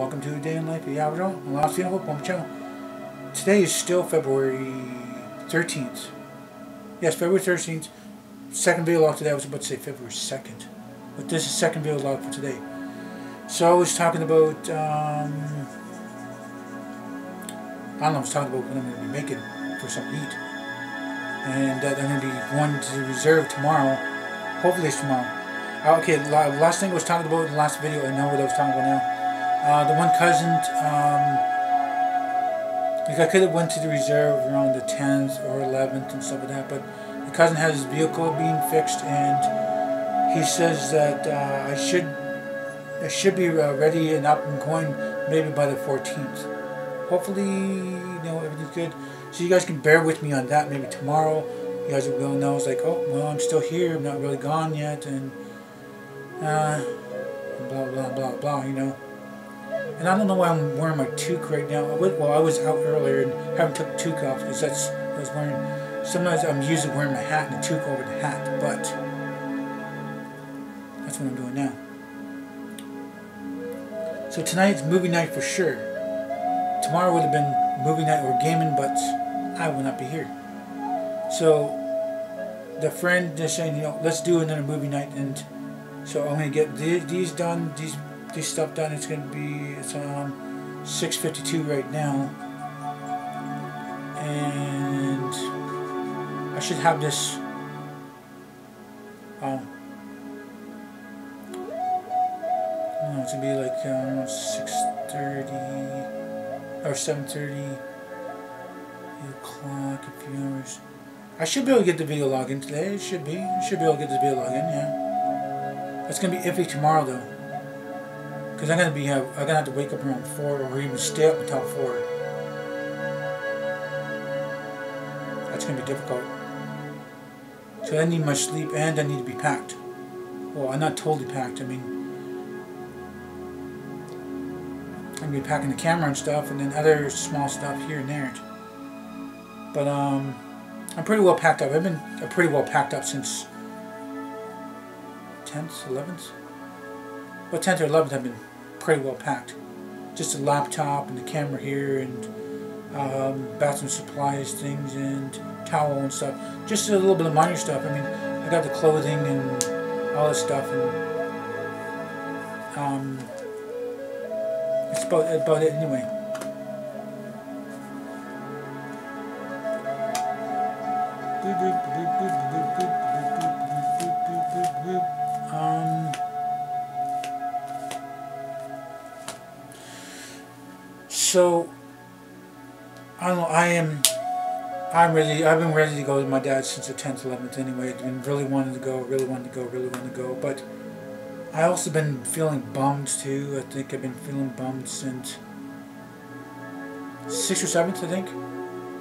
welcome to a day in life of Aboriginal and Lost Hope on my channel. Today is still February 13th. Yes, February 13th. Second video log today. I was about to say February 2nd. But this is second video log for today. So I was talking about, I don't know, I was talking about what I'm going to be making for something to eat. And that I'm going to be going to the reserve tomorrow. Hopefully it's tomorrow. Okay, last thing I was talking about in the last video, I know what I was talking about now. The one cousin, like I could have went to the reserve around the 10th or 11th and stuff like that, but the cousin has his vehicle being fixed, and he says that I should be ready and up and going maybe by the 14th. Hopefully, you know, everything's good. So you guys can bear with me on that. Maybe tomorrow, you guys will know. It's like, oh, well, I'm still here. I'm not really gone yet, and blah blah blah blah, you know. And I don't know why I'm wearing my toque right now. Well, I was out earlier and haven't took the toque off because that's what I was wearing. Sometimes I'm usually wearing my hat and the toque over the hat, but that's what I'm doing now. So tonight's movie night for sure. Tomorrow would have been movie night or gaming, but I will not be here. So the friend is saying, you know, let's do another movie night, and so I'm gonna get these done, these stuff done. It's gonna be 6:52 right now, and I should have this. It's gonna be like 6:30 or 7:30, 8 o'clock, a few hours. I should be able to get the video log in today. I should be able to get the video log in. Yeah. It's gonna be iffy tomorrow though, because I'm gonna have to wake up around 4 or even stay up until 4. That's gonna be difficult. So I need my sleep and I need to be packed. Well, I'm not totally packed. I mean, I'm gonna be packing the camera and stuff, and then other small stuff here and there. But I'm pretty well packed up. I've been pretty well packed up since 10th, 11th? Well, 10th or 11th I've been pretty well packed. Just a laptop and the camera here, and bathroom supplies, things, and towel and stuff. Just a little bit of minor stuff. I mean, I got the clothing and all this stuff, and it's about it anyway. So I don't know. I've been ready to go with my dad since the 10th, 11th. Anyway, I've been really wanting to go. But I also been feeling bummed too. I think I've been feeling bummed since 6th or 7th. I think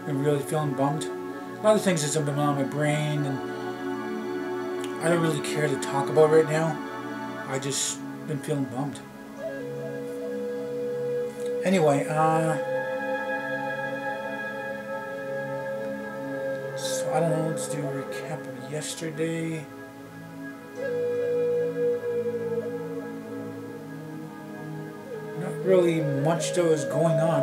been really feeling bummed. A lot of things that's been on my brain, and I don't really care to talk about right now. I just been feeling bummed. Anyway, so I don't know, let's do a recap of yesterday. Not really much that was going on.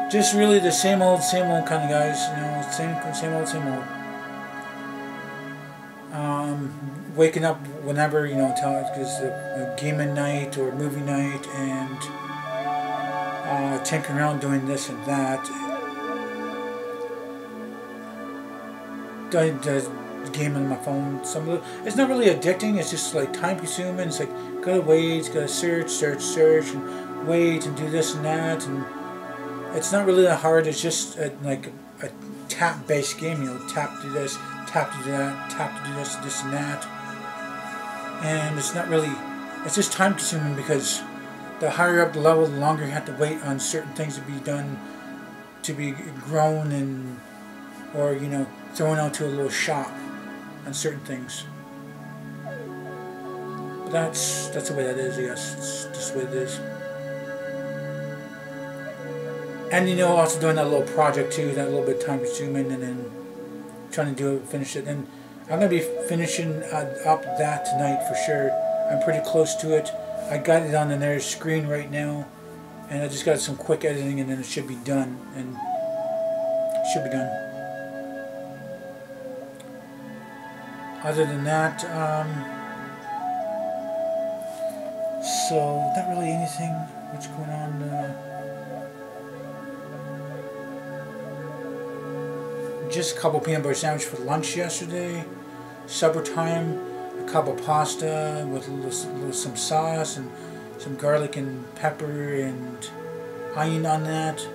Just really the same old kind of guys, you know, same old. Waking up whenever, you know, because a gaming night or movie night, and tinkering around doing this and that. Game on my phone. It's not really addicting. It's just like time consuming. It's like gotta wait, gotta search, and wait and do this and that, and it's not really that hard. It's just like a tap-based game. You know, tap to do this, tap to do that, tap to do this and that. And it's not really, it's just time consuming, because the higher up the level, the longer you have to wait on certain things to be done, to be grown, and or, you know, thrown out to a little shop on certain things. But that's the way that is, I guess. It's just the way it is. And, you know, also doing that little project too, that little bit time consuming, and then trying to finish it. And I'm going to be finishing up that tonight for sure. I'm pretty close to it. I got it on another screen right now, and I just got some quick editing, and then it should be done. And it should be done. Other than that, so not really anything. What's going on? Just a couple peanut butter sandwich for lunch yesterday. Supper time, a cup of pasta with some sauce and some garlic and pepper and onion on that,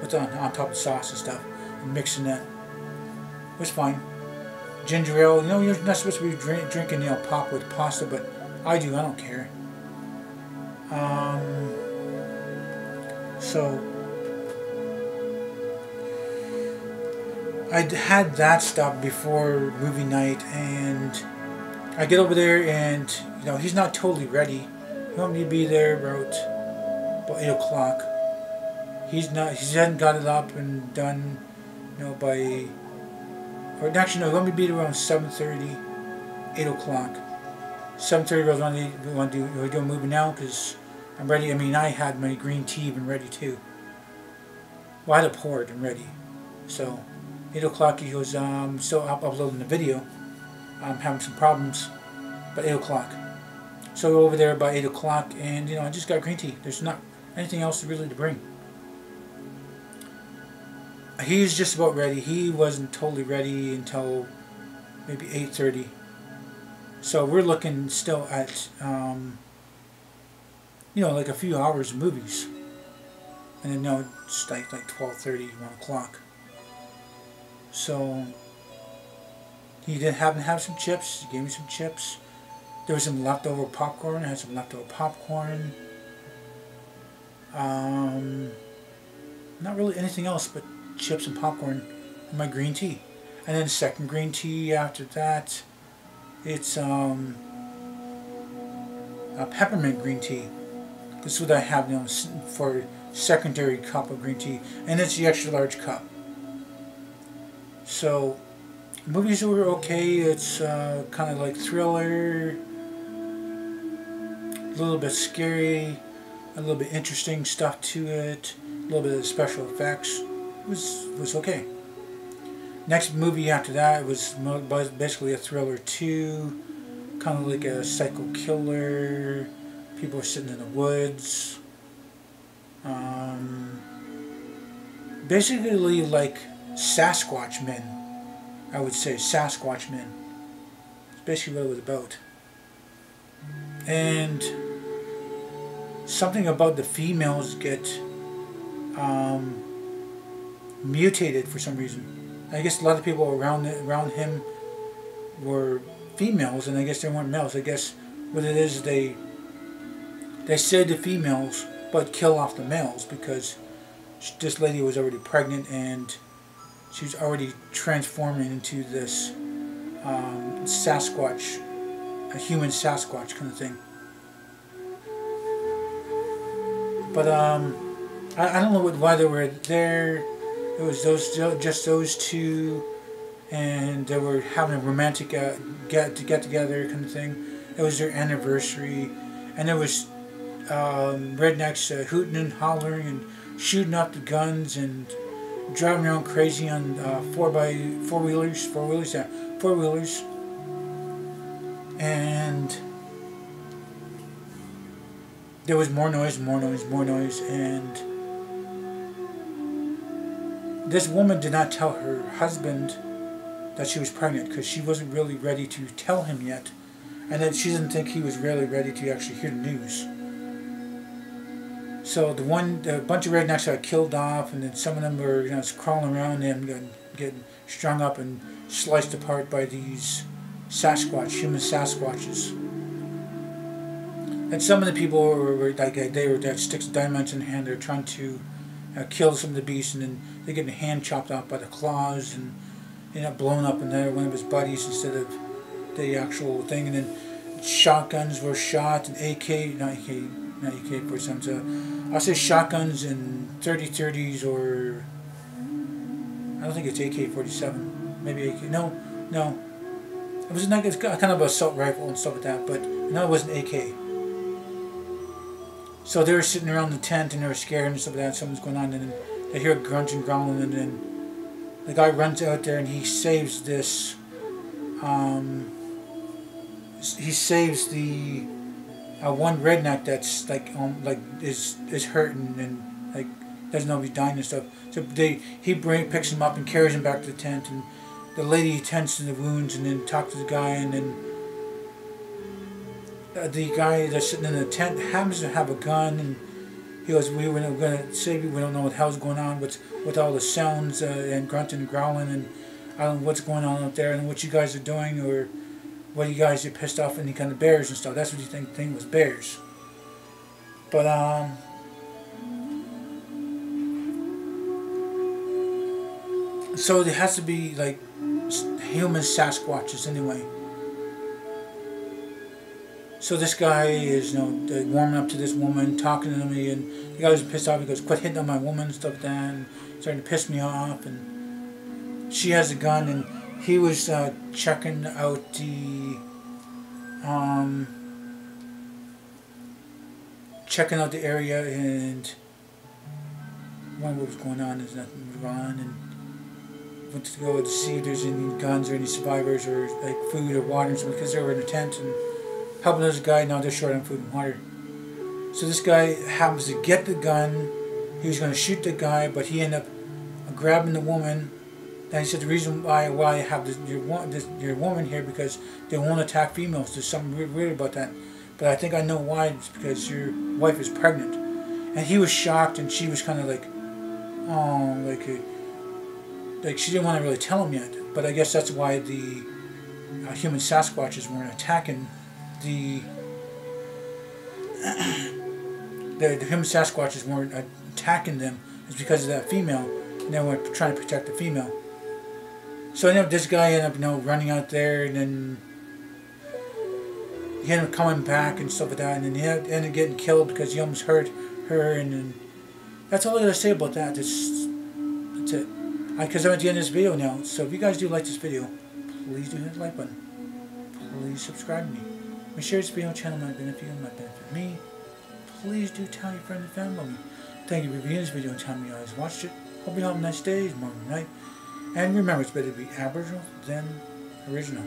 with on top of the sauce and stuff, and mixing that. It was fine. Ginger ale, you're not supposed to be drinking pop with pasta, but I do. I don't care. So I had that stuff before movie night, and I get over there, and he's not totally ready. He wanted me to be there about 8 o'clock. He hasn't got it up and done, by, or actually no, he wanted me to be there around 7:30, 8 o'clock. 7:30 I was want to do a movie now because I'm ready. I mean, I had my green tea even ready too. Well, I had it poured and ready. So 8 o'clock he goes, still uploading the video. I'm having some problems, but 8 o'clock. So I go over there by 8 o'clock, and I just got green tea. There's not anything else really to bring. He's just about ready. He wasn't totally ready until maybe 8:30. So we're looking still at, like a few hours of movies. And then it's like 12:30, 1 o'clock. So he did happen to have some chips. He gave me some chips. There was some leftover popcorn. I had some leftover popcorn. Not really anything else but chips and popcorn and my green tea. And then second green tea after that, it's a peppermint green tea. This is what I have for secondary cup of green tea, and it's the extra large cup. So movies were okay. It's kind of like thriller, a little bit scary, a little bit interesting stuff to it, a little bit of special effects. It was okay. Next movie after that was basically a thriller too, kind of like a psycho killer. People are sitting in the woods. Basically like Sasquatch men, I would say. Sasquatch men. That's basically what it was about. And something about the females get mutated for some reason. I guess a lot of people around him were females, and I guess they weren't males. I guess what it is, they say the females but kill off the males because this lady was already pregnant and she was already transforming into this Sasquatch, a human Sasquatch kind of thing. But I don't know why they were there. It was just those two, and they were having a romantic get together kind of thing. It was their anniversary, and there was rednecks hooting and hollering and shooting up the guns and driving around crazy on four wheelers, and there was more noise, and this woman did not tell her husband that she was pregnant because she wasn't really ready to tell him yet, and that she didn't think he was really ready to actually hear the news. So the bunch of rednecks got killed off, and then some of them were crawling around and getting strung up and sliced apart by these human Sasquatches. And some of the people were like, they had sticks of dynamite in their hand. They're trying to kill some of the beasts, and then they get their hand chopped off by the claws and end up blowing up in there, one of his buddies instead of the actual thing. And then shotguns were shot, and not AK-47s. I'll say shotguns and 30-30s, or I don't think it's AK-47. Maybe AK. No. It was like it's kind of an assault rifle and stuff like that, but No, it wasn't AK. So they were sitting around the tent and they were scared and stuff like that. Something's going on, and then they hear a grunt and growling, and then the guy runs out there and he saves this. He saves the one redneck that's like is hurting and like doesn't know if he's dying and stuff. So he picks him up and carries him back to the tent, and the lady tends to the wounds and then talks to the guy, and then the guy that's sitting in the tent happens to have a gun, and he goes, "We were going to save you. We don't know what the hell's going on with all the sounds and grunting and growling, and I don't know what's going on out there and what you guys are doing, or what you guys are pissed off any kind of bears and stuff." That's what you think was bears. But so there has to be like human Sasquatches anyway. So this guy is, warming up to this woman, talking to me, and the guy was pissed off. He goes, "Quit hitting on my woman," and stuff like that, and starting to piss me off. And she has a gun, and he was checking out the area, and wondering what was going on. There's nothing wrong, and went to go to see if there's any guns or any survivors or like food or water and something, because they were in a tent and helping this guy. Now they're short on food and water. So this guy happens to get the gun. He was going to shoot the guy, but he ended up grabbing the woman. And he said, "The reason why I have your woman here, because they won't attack females. There's something weird about that. But I think I know why. It's because your wife is pregnant." And he was shocked, and she was kind of like, oh, like she didn't want to really tell him yet. But I guess that's why the human Sasquatches weren't attacking the human Sasquatches weren't attacking them. It's because of that female, and they were trying to protect the female. So this guy ended up running out there, and then he ended up coming back and stuff like that, and then he ended up getting killed because he almost hurt her, and then that's all I gotta say about that. That's it. Because I'm at the end of this video now, so if you guys do like this video, please do hit the like button. Please subscribe to me. Make sure this video channel might benefit you, might benefit me. Please do tell your friends and family about me. Thank you for viewing this video and telling me you guys watched it. Hope you have a nice day, morning, night. And remember, it's better to be Aboriginal than original.